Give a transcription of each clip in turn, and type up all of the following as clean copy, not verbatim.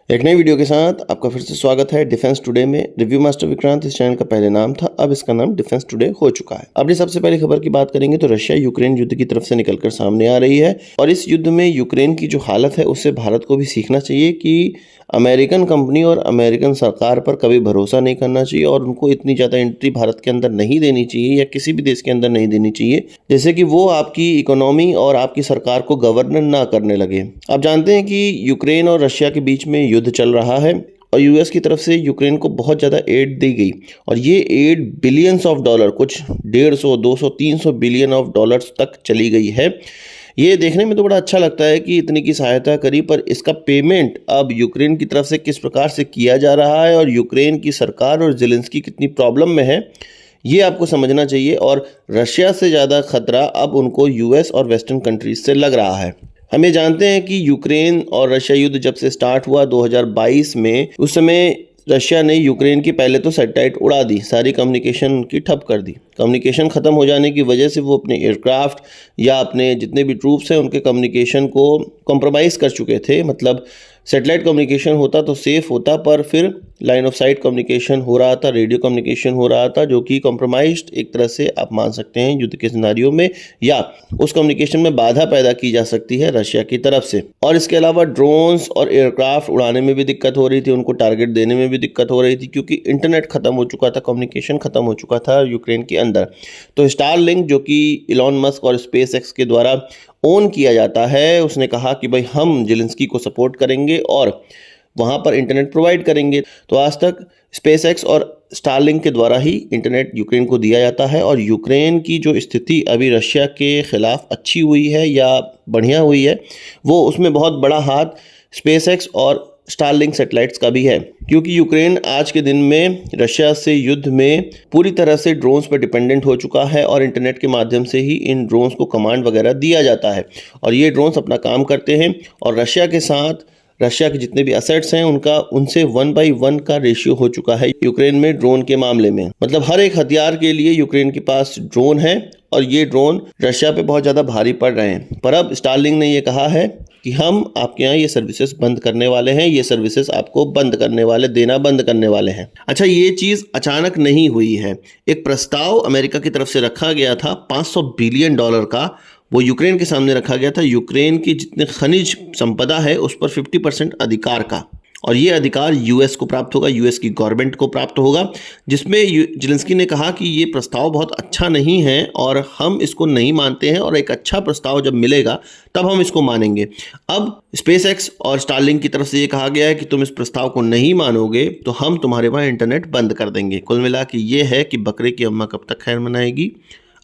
एक नई वीडियो के साथ आपका फिर से स्वागत है डिफेंस टुडे में। रिव्यू मास्टर विक्रांत इस चैनल का पहले नाम था, अब इसका नाम डिफेंस टुडे हो चुका है। अपनी सबसे पहली खबर की बात करेंगे तो रशिया यूक्रेन युद्ध की तरफ से निकलकर सामने आ रही है और इस युद्ध में यूक्रेन की जो हालत है उससे भारत को भी सीखना चाहिए कि अमेरिकन कंपनी और अमेरिकन सरकार पर कभी भरोसा नहीं करना चाहिए और उनको इतनी ज़्यादा एंट्री भारत के अंदर नहीं देनी चाहिए या किसी भी देश के अंदर नहीं देनी चाहिए जैसे कि वो आपकी इकोनॉमी और आपकी सरकार को गवर्नर ना करने लगे। आप जानते हैं कि यूक्रेन और रशिया के बीच में युद्ध चल रहा है और यूएस की तरफ से यूक्रेन को बहुत ज़्यादा एड दी गई और ये एड बिलियंस ऑफ डॉलर, कुछ 150, 200, 300 बिलियन ऑफ डॉलर्स तक चली गई है। ये देखने में तो बड़ा अच्छा लगता है कि इतनी की सहायता करी, पर इसका पेमेंट अब यूक्रेन की तरफ से किस प्रकार से किया जा रहा है और यूक्रेन की सरकार और ज़ेलेंस्की कितनी प्रॉब्लम में है ये आपको समझना चाहिए। और रशिया से ज़्यादा खतरा अब उनको यूएस और वेस्टर्न कंट्रीज से लग रहा है। हम ये जानते हैं कि यूक्रेन और रशिया युद्ध जब से स्टार्ट हुआ 2022 में, उस समय रशिया ने यूक्रेन की पहले तो सैटेलाइट उड़ा दी, सारी कम्युनिकेशन उनकी ठप कर दी। कम्युनिकेशन ख़त्म हो जाने की वजह से वो अपने एयरक्राफ्ट या अपने जितने भी ट्रूप्स हैं उनके कम्युनिकेशन को कॉम्प्रोमाइज़ कर चुके थे। मतलब सैटेलाइट कम्युनिकेशन होता तो सेफ होता, पर फिर लाइन ऑफ साइट कम्युनिकेशन हो रहा था, रेडियो कम्युनिकेशन हो रहा था, जो कि कॉम्प्रोमाइज्ड एक तरह से आप मान सकते हैं युद्ध के सिनारियों में, या उस कम्युनिकेशन में बाधा पैदा की जा सकती है रशिया की तरफ से। और इसके अलावा ड्रोन्स और एयरक्राफ्ट उड़ाने में भी दिक्कत हो रही थी, उनको टारगेट देने में भी दिक्कत हो रही थी क्योंकि इंटरनेट खत्म हो चुका था, कम्युनिकेशन खत्म हो चुका था यूक्रेन के अंदर। तो स्टारलिंक, जो कि इलॉन मस्क और स्पेस एक्स के द्वारा ओन किया जाता है, उसने कहा कि भाई हम ज़ेलेंस्की को सपोर्ट करेंगे और वहाँ पर इंटरनेट प्रोवाइड करेंगे। तो आज तक स्पेस एक्स और स्टारलिंक के द्वारा ही इंटरनेट यूक्रेन को दिया जाता है और यूक्रेन की जो स्थिति अभी रशिया के खिलाफ अच्छी हुई है या बढ़िया हुई है, वो उसमें बहुत बड़ा हाथ स्पेस एक्स और स्टारलिंक सैटेलाइट्स का भी है, क्योंकि यूक्रेन आज के दिन में रशिया से युद्ध में पूरी तरह से ड्रोन्स पर डिपेंडेंट हो चुका है और इंटरनेट के माध्यम से ही इन ड्रोन्स को कमांड वगैरह दिया जाता है और ये ड्रोन्स अपना काम करते हैं। और रशिया के साथ रशिया के जितने भी असेट्स हैं उनका उनसे 1/1 का रेशियो हो चुका है यूक्रेन में ड्रोन के मामले में। मतलब हर एक हथियार के लिए यूक्रेन के पास ड्रोन है और ये ड्रोन रशिया पे बहुत ज़्यादा भारी पड़ रहे हैं। पर अब स्टारलिंक ने ये कहा है कि हम आपके यहाँ ये सर्विसेज बंद करने वाले हैं, ये सर्विसेज आपको बंद करने वाले, देना बंद करने वाले हैं। अच्छा, ये चीज़ अचानक नहीं हुई है, एक प्रस्ताव अमेरिका की तरफ से रखा गया था $500 बिलियन का, वो यूक्रेन के सामने रखा गया था। यूक्रेन की जितने खनिज संपदा है उस पर 50% अधिकार का, और ये अधिकार यूएस को प्राप्त होगा, यूएस की गवर्नमेंट को प्राप्त होगा, जिसमें ज़ेलेंस्की ने कहा कि ये प्रस्ताव बहुत अच्छा नहीं है और हम इसको नहीं मानते हैं और एक अच्छा प्रस्ताव जब मिलेगा तब हम इसको मानेंगे। अब स्पेस एक्स और स्टारलिंक की तरफ से ये कहा गया है कि तुम इस प्रस्ताव को नहीं मानोगे तो हम तुम्हारे वहाँ इंटरनेट बंद कर देंगे। कुल मिला के ये है कि बकरे की अम्मा कब तक खैर मनाएगी।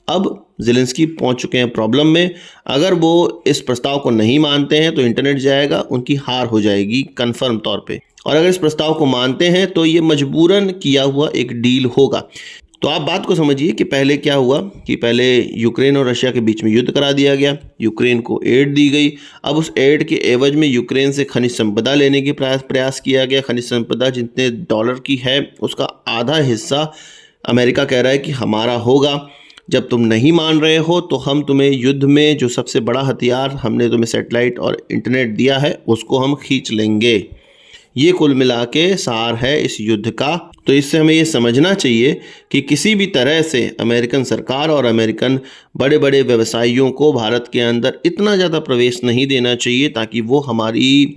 अब ज़ेलेंस्की पहुंच चुके हैं प्रॉब्लम में। अगर वो इस प्रस्ताव को नहीं मानते हैं तो इंटरनेट जाएगा, उनकी हार हो जाएगी कंफर्म तौर पे, और अगर इस प्रस्ताव को मानते हैं तो ये मजबूरन किया हुआ एक डील होगा। तो आप बात को समझिए कि पहले क्या हुआ कि पहले यूक्रेन और रशिया के बीच में युद्ध करा दिया गया, यूक्रेन को एड दी गई। अब उस एड के एवज में यूक्रेन से खनिज संपदा लेने के प्रयास किया गया। खनिज संपदा जितने डॉलर की है उसका आधा हिस्सा अमेरिका कह रहा है कि हमारा होगा। जब तुम नहीं मान रहे हो तो हम तुम्हें युद्ध में जो सबसे बड़ा हथियार हमने तुम्हें सैटेलाइट और इंटरनेट दिया है उसको हम खींच लेंगे। ये कुल मिला के सार है इस युद्ध का। तो इससे हमें ये समझना चाहिए कि किसी भी तरह से अमेरिकन सरकार और अमेरिकन बड़े बड़े व्यवसायियों को भारत के अंदर इतना ज़्यादा प्रवेश नहीं देना चाहिए ताकि वो हमारी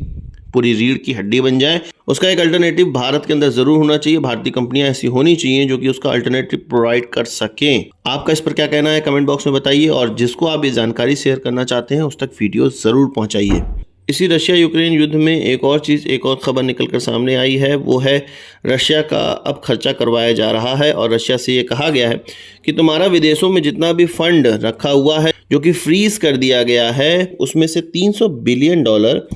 पूरी रीढ़ की हड्डी बन जाए। उसका एक अल्टरनेटिव भारत के अंदर जरूर होना चाहिए। भारतीय कंपनियां ऐसी होनी चाहिए जो कि उसका अल्टरनेटिव प्रोवाइड कर सकें। आपका इस पर क्या कहना है कमेंट बॉक्स में बताइए, और जिसको आप ये जानकारी शेयर करना चाहते हैं उस तक वीडियो ज़रूर पहुंचाइए। इसी रशिया यूक्रेन युद्ध में एक और खबर निकल कर सामने आई है, वो है रशिया का अब खर्चा करवाया जा रहा है और रशिया से ये कहा गया है कि तुम्हारा विदेशों में जितना भी फंड रखा हुआ है जो कि फ्रीज कर दिया गया है, उसमें से $300 बिलियन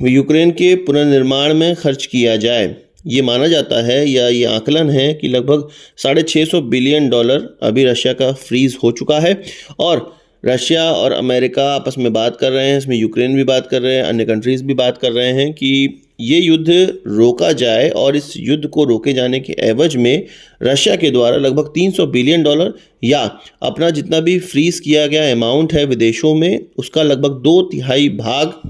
यूक्रेन के पुनर्निर्माण में खर्च किया जाए। ये माना जाता है या ये आकलन है कि लगभग $650 बिलियन अभी रशिया का फ्रीज हो चुका है और रशिया और अमेरिका आपस में बात कर रहे हैं। इसमें यूक्रेन भी बात कर रहे हैं, अन्य कंट्रीज़ भी बात कर रहे हैं कि ये युद्ध रोका जाए और इस युद्ध को रोके जाने के एवज में रशिया के द्वारा लगभग $300 बिलियन या अपना जितना भी फ्रीज किया गया अमाउंट है विदेशों में उसका लगभग 2/3 भाग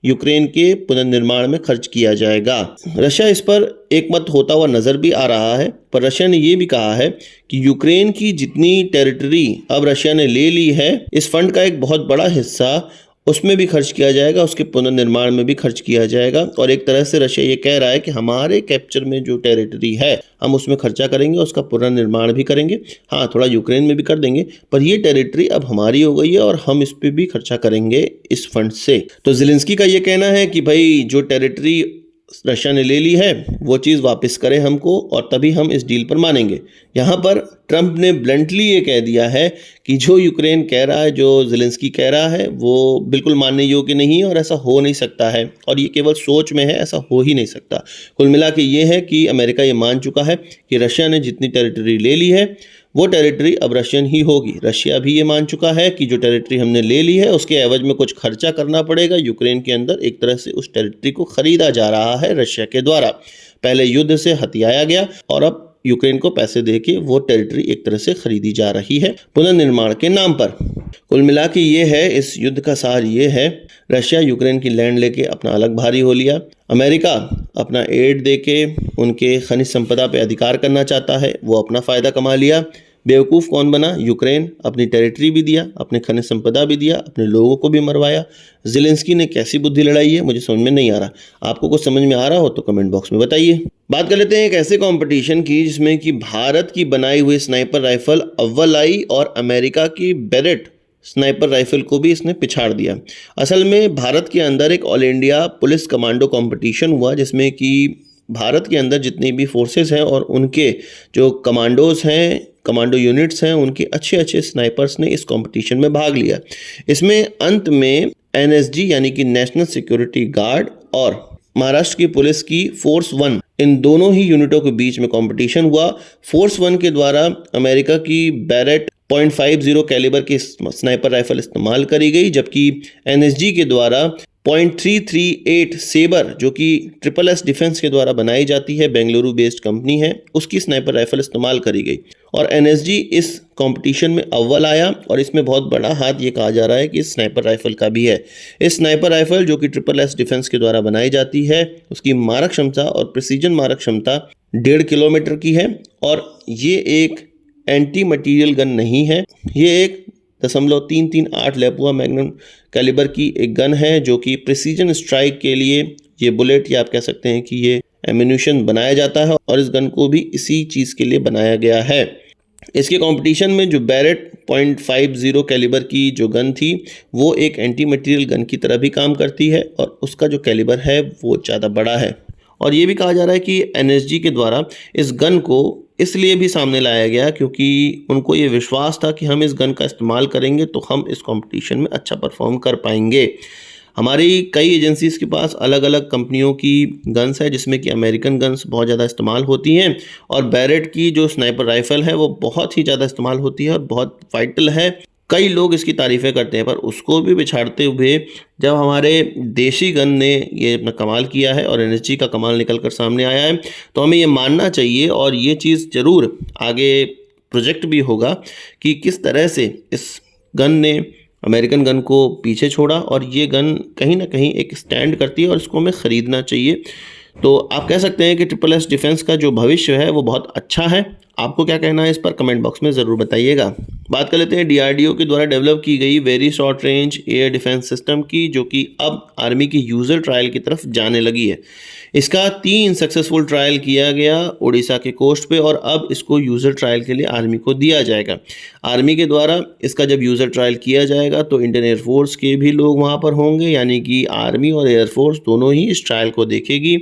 यूक्रेन के पुनर्निर्माण में खर्च किया जाएगा। रशिया इस पर एक मत होता हुआ नजर भी आ रहा है, पर रशिया ने यह भी कहा है कि यूक्रेन की जितनी टेरिटरी अब रशिया ने ले ली है, इस फंड का एक बहुत बड़ा हिस्सा उसमें भी खर्च किया जाएगा, उसके पुनर्निर्माण में भी खर्च किया जाएगा। और एक तरह से रशिया ये कह रहा है कि हमारे कैप्चर में जो टेरिटरी है हम उसमें खर्चा करेंगे, उसका पुनर्निर्माण भी करेंगे। हाँ, थोड़ा यूक्रेन में भी कर देंगे, पर ये टेरिटरी अब हमारी हो गई है और हम इस पे भी खर्चा करेंगे इस फंड से। तो ज़ेलेंस्की का ये कहना है कि भाई जो टेरिटरी रशिया ने ले ली है वो चीज़ वापस करे हमको, और तभी हम इस डील पर मानेंगे। यहाँ पर ट्रंप ने ब्लंटली ये कह दिया है कि जो यूक्रेन कह रहा है, जो ज़ेलेंस्की कह रहा है, वो बिल्कुल मानने योग्य नहीं है और ऐसा हो नहीं सकता है, और ये केवल सोच में है, ऐसा हो ही नहीं सकता। कुल मिला के ये है कि अमेरिका ये मान चुका है कि रशिया ने जितनी टेरिटरी ले ली है वो टेरिटरी अब रशियन ही होगी। रशिया भी ये मान चुका है कि जो टेरिटरी हमने ले ली है उसके एवज में कुछ खर्चा करना पड़ेगा यूक्रेन के अंदर। एक तरह से उस टेरिटरी को खरीदा जा रहा है रशिया के द्वारा। पहले युद्ध से हथियाया गया और अब यूक्रेन को पैसे देके वो टेरिटरी एक तरह से खरीदी जा रही है पुनर्निर्माण के नाम पर। कुल मिला के ये है, इस युद्ध का सार ये है, रशिया यूक्रेन की लैंड लेके अपना अलग भारी हो लिया। अमेरिका अपना एड देके उनके खनिज संपदा पे अधिकार करना चाहता है, वो अपना फ़ायदा कमा लिया। बेवकूफ़ कौन बना? यूक्रेन। अपनी टेरिटरी भी दिया, अपने खनिज संपदा भी दिया, अपने लोगों को भी मरवाया। ज़ेलेंस्की ने कैसी बुद्धि लड़ाई है, मुझे समझ में नहीं आ रहा। आपको कुछ समझ में आ रहा हो तो कमेंट बॉक्स में बताइए। बात कर लेते हैं एक ऐसे कंपटीशन की जिसमें कि भारत की बनाई हुई स्नाइपर राइफल अव्वल आई और अमेरिका की बेरेट स्नाइपर राइफल को भी इसने पिछाड़ दिया। असल में भारत के अंदर एक all India police commando competition हुआ जिसमें कि भारत के अंदर जितनी भी फोर्सेस हैं और उनके जो कमांडोज हैं, कमांडो यूनिट्स हैं, उनके अच्छे अच्छे स्नाइपर्स ने इस कंपटीशन में भाग लिया। इसमें अंत में एनएसजी यानी कि नेशनल सिक्योरिटी गार्ड और महाराष्ट्र की पुलिस की फोर्स 1, इन दोनों ही यूनिटों के बीच में कंपटीशन हुआ। फोर्स 1 के द्वारा अमेरिका की बैरेट .50 कैलिबर की स्नाइपर राइफल इस्तेमाल करी गई, जबकि एनएसजी के द्वारा .338 सेबर जो कि SSS डिफेंस के द्वारा बनाई जाती है, बेंगलुरु बेस्ड कंपनी है, उसकी स्नाइपर राइफल इस्तेमाल करी गई। और एनएसजी इस कंपटीशन में अव्वल आया और इसमें बहुत बड़ा हाथ ये कहा जा रहा है कि इस स्नाइपर राइफल का भी है। इस स्नाइपर राइफल जो कि SSS डिफेंस के द्वारा बनाई जाती है, उसकी मारक क्षमता और प्रिसीजन मारक क्षमता 1.5 किलोमीटर की है, और ये एक एंटी मटीरियल गन नहीं है, ये एक 0.338 लेपुआ मैग्नम कैलिबर की एक गन है जो कि प्रिसीजन स्ट्राइक के लिए ये बुलेट, या आप कह सकते हैं कि ये एम्यूनिशन बनाया जाता है, और इस गन को भी इसी चीज़ के लिए बनाया गया है। इसके कंपटीशन में जो बैरेट .50 कैलिबर की जो गन थी वो एक एंटी मटीरियल गन की तरह भी काम करती है, और उसका जो कैलिबर है वो ज़्यादा बड़ा है। और ये भी कहा जा रहा है कि एनएसजी के द्वारा इस गन को इसलिए भी सामने लाया गया क्योंकि उनको ये विश्वास था कि हम इस गन का इस्तेमाल करेंगे तो हम इस कंपटीशन में अच्छा परफॉर्म कर पाएंगे। हमारी कई एजेंसीज़ के पास अलग अलग कंपनियों की गन्स है जिसमें कि अमेरिकन गन्स बहुत ज़्यादा इस्तेमाल होती हैं, और बैरेट की जो स्नाइपर राइफ़ल है वो बहुत ही ज़्यादा इस्तेमाल होती है और बहुत वाइटल है। कई लोग इसकी तारीफ़ें करते हैं, पर उसको भी पिछाड़ते हुए जब हमारे देशी गन ने ये अपना कमाल किया है और एनएसजी का कमाल निकल कर सामने आया है, तो हमें ये मानना चाहिए और ये चीज़ ज़रूर आगे प्रोजेक्ट भी होगा कि किस तरह से इस गन ने अमेरिकन गन को पीछे छोड़ा, और ये गन कहीं ना कहीं एक स्टैंड करती है और इसको हमें ख़रीदना चाहिए। तो आप कह सकते हैं कि SSS डिफेंस का जो भविष्य है वो बहुत अच्छा है। आपको क्या कहना है इस पर कमेंट बॉक्स में ज़रूर बताइएगा। बात कर लेते हैं DRDO के द्वारा डेवलप की गई very short range air defence system की, जो कि अब आर्मी की यूज़र ट्रायल की तरफ जाने लगी है। इसका 3 सक्सेसफुल ट्रायल किया गया उड़ीसा के कोस्ट पे, और अब इसको यूज़र ट्रायल के लिए आर्मी को दिया जाएगा। आर्मी के द्वारा इसका जब यूज़र ट्रायल किया जाएगा तो इंडियन एयरफोर्स के भी लोग वहाँ पर होंगे, यानी कि आर्मी और एयरफोर्स दोनों ही इस ट्रायल को देखेगी।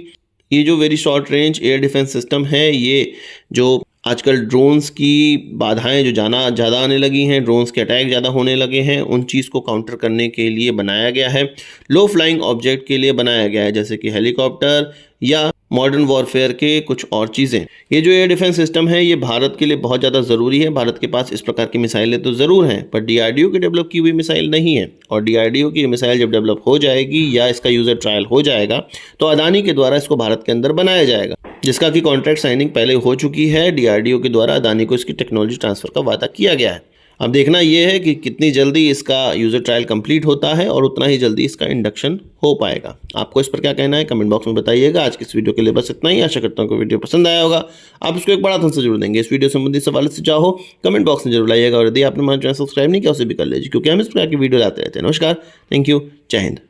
ये जो very short range air defence system है, ये जो आजकल ड्रोन्स की बाधाएं जो ज़्यादा आने लगी हैं, ड्रोन्स के अटैक ज़्यादा होने लगे हैं, उन चीज़ को काउंटर करने के लिए बनाया गया है। लो फ्लाइंग ऑब्जेक्ट के लिए बनाया गया है, जैसे कि हेलीकॉप्टर या मॉडर्न वॉरफेयर के कुछ और चीज़ें। ये जो एयर डिफेंस सिस्टम है ये भारत के लिए बहुत ज़्यादा ज़रूरी है। भारत के पास इस प्रकार की मिसाइलें तो ज़रूर हैं, पर DRDO की डेवलप की हुई मिसाइल नहीं है, और DRDO की मिसाइल जब डेवलप हो जाएगी या इसका यूज़र ट्रायल हो जाएगा तो अदानी के द्वारा इसको भारत के अंदर बनाया जाएगा, जिसका कि कॉन्ट्रैक्ट साइनिंग पहले हो चुकी है। DRDO के द्वारा अदानी को इसकी टेक्नोलॉजी ट्रांसफ़र का वादा किया गया है। अब देखना ये है कि कितनी जल्दी इसका यूज़र ट्रायल कंप्लीट होता है और उतना ही जल्दी इसका इंडक्शन हो पाएगा। आपको इस पर क्या कहना है कमेंट बॉक्स में बताइएगा। आज की इस वीडियो के लिए बस इतना ही। आशा करता हूँ कि वीडियो पसंद आया होगा। आप इसको एक बड़ा धन से जोड़ देंगे। इस वीडियो संबंधी सवाल से चाहो कमेंट बॉक्स में जरूर लाइएगा और यदि आपने हमारा चैनल सब्सक्राइब नहीं किया उसे भी कर लीजिए, क्योंकि हम इस प्रकार की वीडियो लाते रहते हैं। नमस्कार, थैंक यू, जय हिंद।